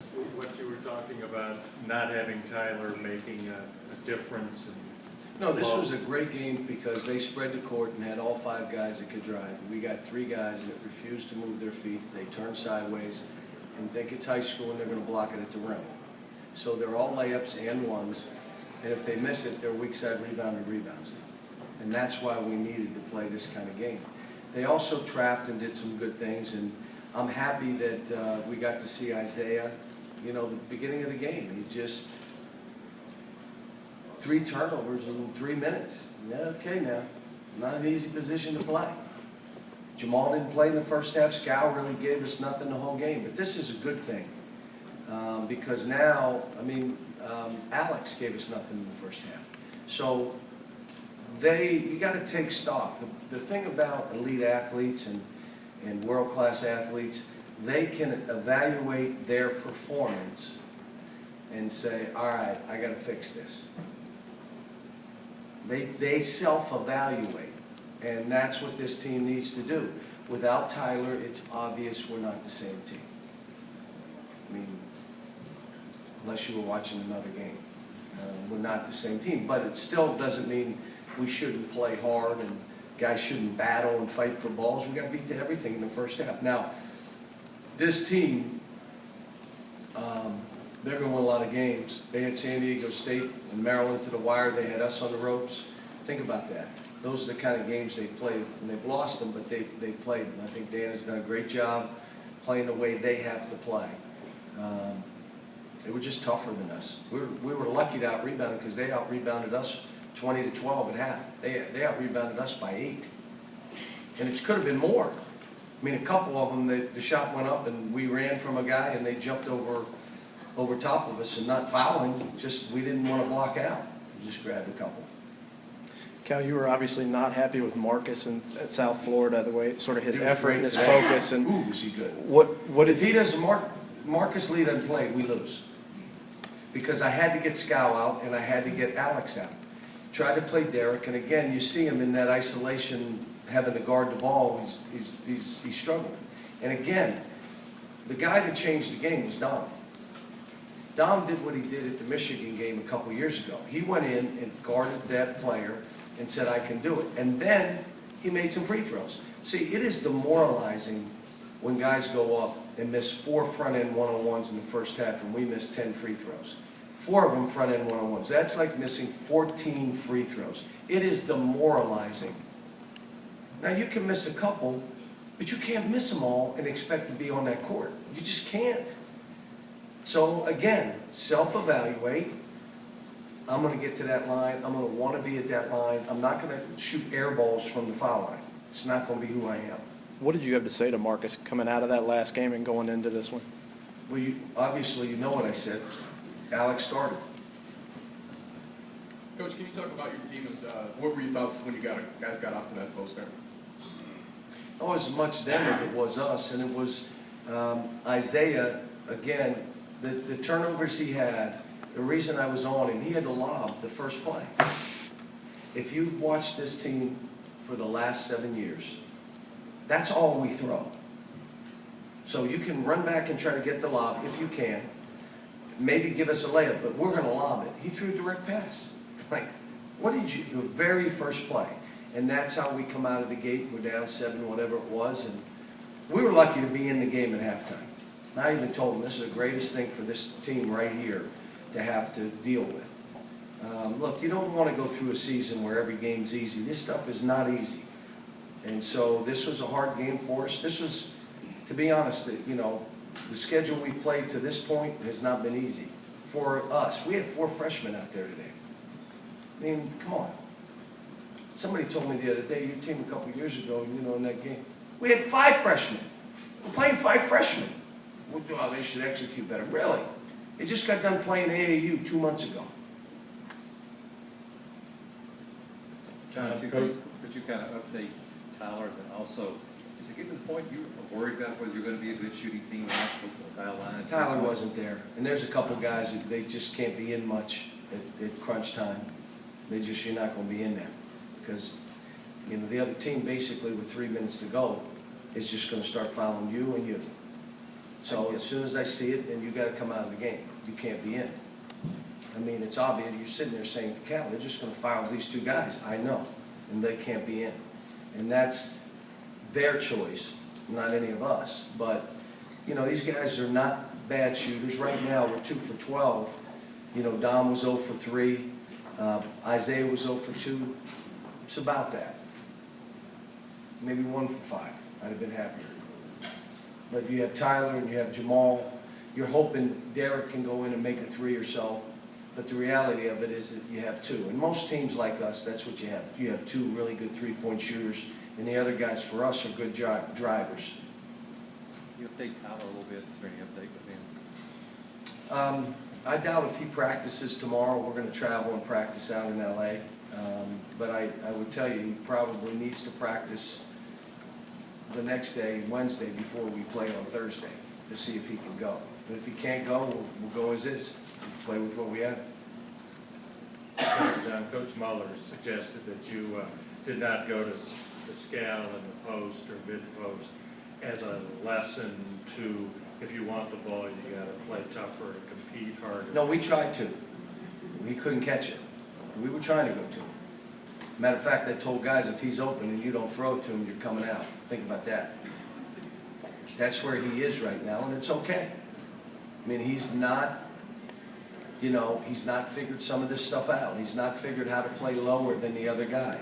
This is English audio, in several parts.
What you were talking about, not having Tyler making a difference. No, this was a great game because they spread the court and had all five guys that could drive. We got three guys that refused to move their feet. They turn sideways and think it's high school and they're going to block it at the rim. So they're all layups and ones, and if they miss it, they're weak side rebounds. And that's why we needed to play this kind of game. They also trapped and did some good things, and I'm happy that we got to see Isaiah, you know, the beginning of the game. He just, 3 turnovers in 3 minutes. Yeah, okay now, it's not an easy position to play. Jamal didn't play in the first half. Scal really gave us nothing the whole game, but this is a good thing. Because now, I mean, Alex gave us nothing in the first half. So you got to take stock. The thing about elite athletes and world-class athletes, they can evaluate their performance and say, all right, I got to fix this. They self-evaluate, and that's what this team needs to do. Without Tyler, it's obvious we're not the same team. I mean, unless you were watching another game. We're not the same team, but it still doesn't mean we shouldn't play hard and guys shouldn't battle and fight for balls. We got beat to everything in the first half. Now, this team, they're going to win a lot of games. They had San Diego State and Maryland to the wire. They had us on the ropes. Think about that. Those are the kind of games they played, and they've lost them, but they played them. I think Dan has done a great job playing the way they have to play. They were just tougher than us. We were lucky to out-rebound because they out-rebounded us 20-12 at half. They out-rebounded us by 8. And it could have been more. I mean, a couple of them, the shot went up and we ran from a guy and they jumped over top of us and not fouling, just we didn't want to block out. We just grabbed a couple. Cal, you were obviously not happy with Marcus at South Florida, the way sort of his He was effort great and his today. focus. And Ooh, was he good. what did If he doesn't, Marcus Lee doesn't play, we lose. Because I had to get Scal out and I had to get Alex out. Tried to play Derek, and again, you see him in that isolation, having to guard the ball. He's struggling. And again, the guy that changed the game was Dom. Dom did what he did at the Michigan game a couple years ago. He went in and guarded that player and said, I can do it. And then he made some free throws. See, it is demoralizing when guys go up and miss 4 front-end one-on-ones in the first half, and we miss 10 free throws. 4 of them front-end one-on-ones. That's like missing 14 free throws. It is demoralizing. Now, you can miss a couple, but you can't miss them all and expect to be on that court. You just can't. So, again, self-evaluate. I'm going to get to that line. I'm going to want to be at that line. I'm not going to shoot air balls from the foul line. It's not going to be who I am. what did you have to say to Marcus coming out of that last game and going into this one? Well, obviously, you know what I said. Alex started. Coach, can you talk about your team? What were your thoughts when you guys got off to that slow start? It was as much them as it was us, and it was Isaiah, again, the turnovers he had, the reason I was on him, he had to lob the first play. If you've watched this team for the last 7 years, that's all we throw. So you can run back and try to get the lob if you can. Maybe give us a layup, but we're going to lob it. He threw a direct pass. Like, what did you, the very first play? And that's how we come out of the gate. We're down 7, whatever it was. And we were lucky to be in the game at halftime. And I even told them this is the greatest thing for this team right here to have to deal with. Look, you don't want to go through a season where every game's easy. This stuff is not easy. And so this was a hard game for us. This was, to be honest, you know, the schedule we played to this point has not been easy for us. We had 4 freshmen out there today. I mean, come on. Somebody told me the other day, your team a couple years ago, you know, in that game, we had 5 freshmen. We're playing 5 freshmen. Oh, they should execute better. Really? They just got done playing AAU 2 months ago. John, could you kind of update Tyler, and also, is it getting to the point you are worried about whether you're going to be a good shooting team or not with the foul line? Tyler wasn't there, and there's a couple guys that they just can't be in much at crunch time. You're not going to be in there because, you know, the other team basically with 3 minutes to go is just going to start fouling you and you. So as soon as I see it, then you gotta come out of the game. You can't be in. I mean, it's obvious, you're sitting there saying, Cal, they're just gonna foul these two guys. I know, and they can't be in. And that's their choice, not any of us. But, you know, these guys are not bad shooters. Right now, we're 2 for 12. You know, Dom was 0 for 3. Isaiah was 0 for 2. It's about that. Maybe 1 for 5. I'd have been happier. But you have Tyler and you have Jamal. You're hoping Derek can go in and make a 3 or so. But the reality of it is that you have 2. And most teams like us, that's what you have. You have 2 really good three-point shooters. And the other guys, for us, are good drivers. You update Tyler a little bit, is there any update with him? I doubt if he practices tomorrow. We're going to travel and practice out in L.A. But I would tell you, he probably needs to practice the next day, Wednesday, before we play on Thursday, to see if he can go. But if he can't go, we'll go as is. Play with what we have. Coach Muller suggested that you did not go to scout in the post or mid-post as a lesson to, if you want the ball, you got to play tougher and compete harder. No, we tried to. We couldn't catch it. We were trying to go to him. Matter of fact, I told guys, if he's open and you don't throw it to him, you're coming out. Think about that. That's where he is right now, and it's okay. I mean, he's not, you know, he's not figured some of this stuff out. He's not figured how to play lower than the other guy.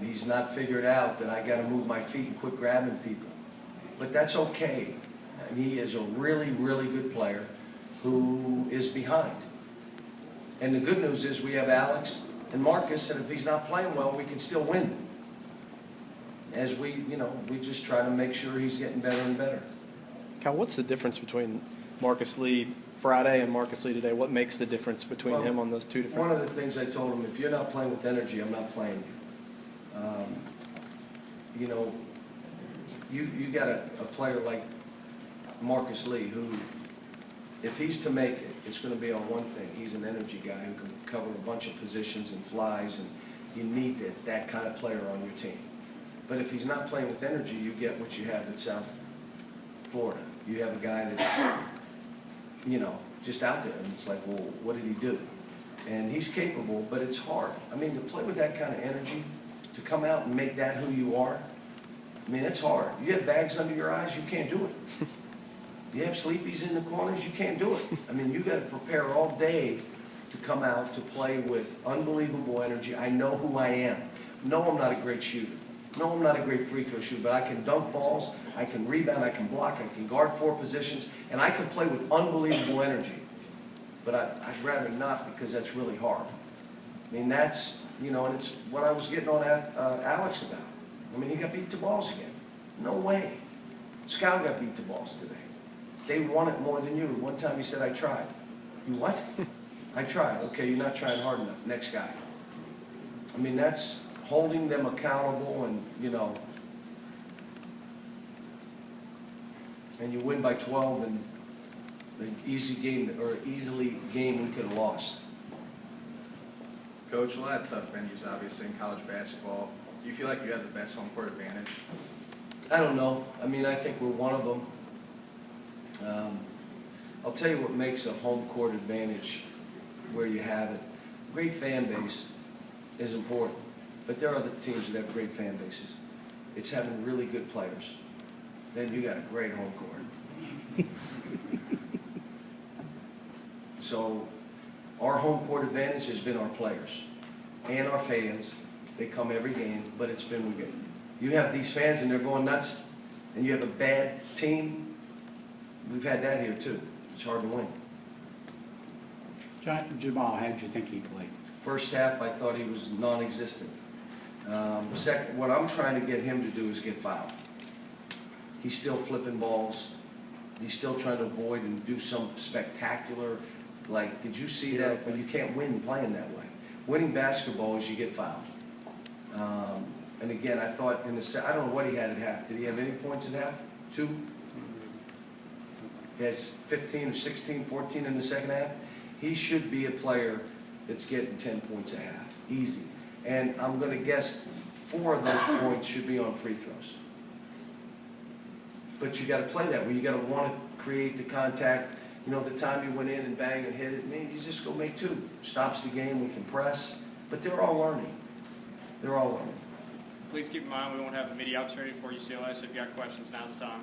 He's not figured out that I got to move my feet and quit grabbing people. But that's okay. And he is a really, really good player who is behind. And the good news is we have Alex and Marcus, and if he's not playing well, we can still win. As we, you know, we just try to make sure he's getting better and better. Cal, what's the difference between Marcus Lee Friday and Marcus Lee today? What makes the difference between him on those two different? One of the things I told him, if you're not playing with energy, I'm not playing you. You know, you got a player like Marcus Lee who, if he's to make it, it's going to be on one thing. He's an energy guy who can cover a bunch of positions and flies, and you need that kind of player on your team. But if he's not playing with energy, you get what you have in South Florida. You have a guy that's, you know, just out there, and it's like, well, what did he do? And he's capable, but it's hard. I mean, to play with that kind of energy, to come out and make that who you are, I mean, it's hard. You have bags under your eyes, you can't do it. You have sleepies in the corners, you can't do it. I mean, you got to prepare all day to come out to play with unbelievable energy. I know who I am. No, I'm not a great shooter. No, I'm not a great free throw shooter, but I can dunk balls, I can rebound, I can block, I can guard 4 positions, and I can play with unbelievable energy. But I'd rather not, because that's really hard. I mean, that's, you know, and it's what I was getting on Alex about. I mean, he got beat to balls again. No way. Scout got beat to balls today. They want it more than you. One time he said, I tried. You what? I tried. Okay, you're not trying hard enough. Next guy. I mean, that's holding them accountable, and, you know, and you win by 12, and an easy game, or easily game we could have lost. Coach, a lot of tough venues, obviously, in college basketball. Do you feel like you have the best home court advantage? I don't know. I mean, I think we're one of them. I'll tell you what makes a home court advantage where you have it. Great fan base is important, but there are other teams that have great fan bases. It's having really good players. Then you got a great home court. So our home court advantage has been our players and our fans. They come every game, but it's been good. You have these fans and they're going nuts, and you have a bad team. We've had that here too. It's hard to win. Jamal, how did you think he played? First half, I thought he was non-existent. Second, what I'm trying to get him to do is get fouled. He's still flipping balls. He's still trying to avoid and do some spectacular, like, did you see that? But you can't win playing that way. Winning basketball is you get fouled. And again, I thought in the I don't know what he had at half. Did he have any points at half? 2? He has 15 or 16, 14 in the second half. He should be a player that's getting 10 points a half. Easy. And I'm going to guess 4 of those points should be on free throws. but you gotta play that way. You gotta wanna create the contact. You know, the time you went in and bang and hit it, man, you just go make two. Stops the game, we can press, but they're all learning. They're all learning. Please keep in mind, we won't have the media opportunity for UCLA, so if you've got questions, now's the time.